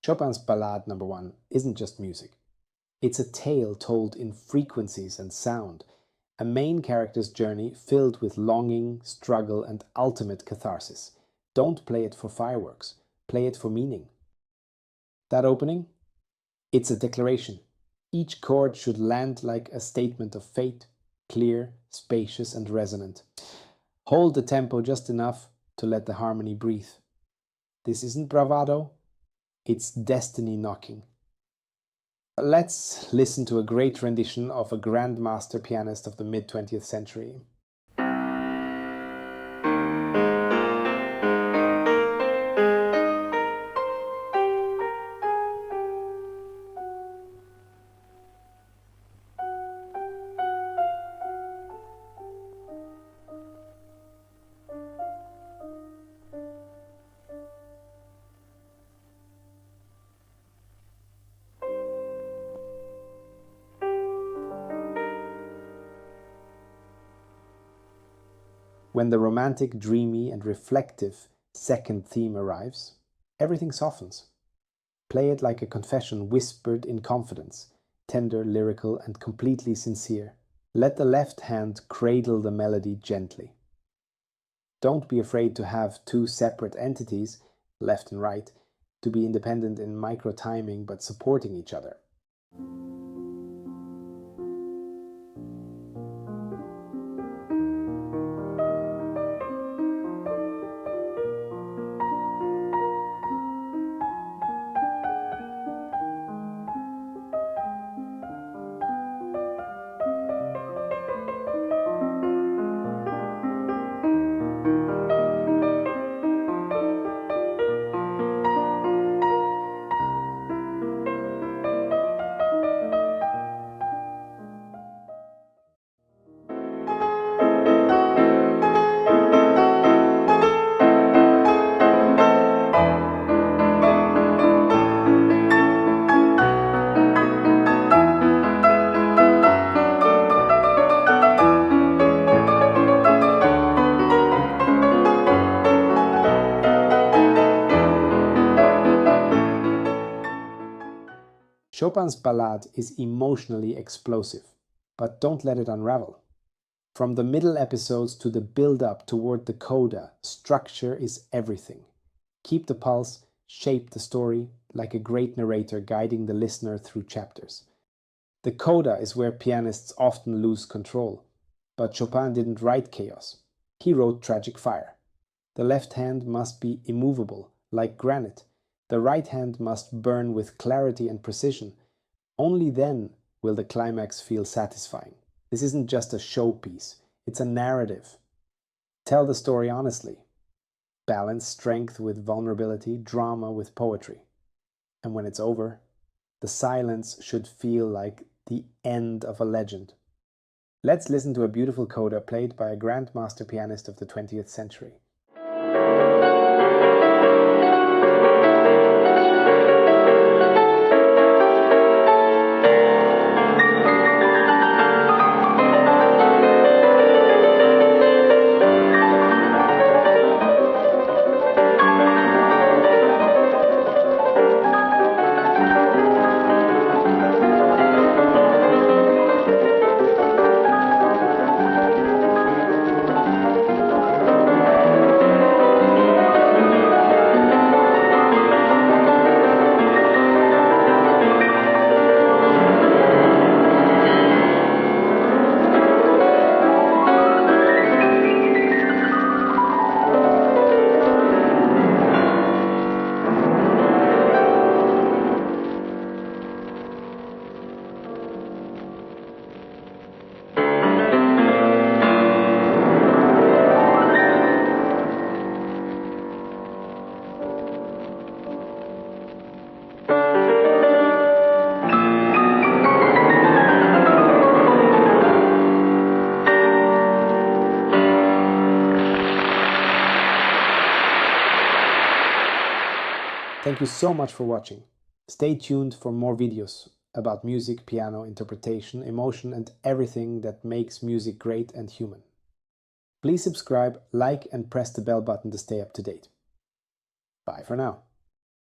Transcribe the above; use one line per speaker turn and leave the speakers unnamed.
Chopin's Ballade No. 1 isn't just music. It's a tale told in frequencies and sound, a main character's journey filled with longing, struggle, and ultimate catharsis. Don't play it for fireworks, play it for meaning. That opening? It's a declaration. Each chord should land like a statement of fate, clear, spacious, and resonant. Hold the tempo just enough to let the harmony breathe. This isn't bravado, it's destiny knocking. Let's listen to a great rendition of a grandmaster pianist of the mid-20th century. When the romantic, dreamy, and reflective second theme arrives, everything softens. Play it like a confession whispered in confidence, tender, lyrical, and completely sincere. Let the left hand cradle the melody gently. Don't be afraid to have two separate entities, left and right, to be independent in micro-timing but supporting each other. Chopin's ballade is emotionally explosive, but don't let it unravel. From the middle episodes to the build-up toward the coda, structure is everything. Keep the pulse, shape the story, like a great narrator guiding the listener through chapters. The coda is where pianists often lose control, but Chopin didn't write chaos. He wrote tragic fire. The left hand must be immovable, like granite. The right hand must burn with clarity and precision. Only then will the climax feel satisfying. This isn't just a showpiece, it's a narrative. Tell the story honestly. Balance strength with vulnerability, drama with poetry. And when it's over, the silence should feel like the end of a legend. Let's listen to a beautiful coda played by a grandmaster pianist of the 20th century. Thank you so much for watching. Stay tuned for more videos about music, piano, interpretation, emotion, and everything that makes music great and human. Please subscribe, like, and press the bell button to stay up to date. Bye for now.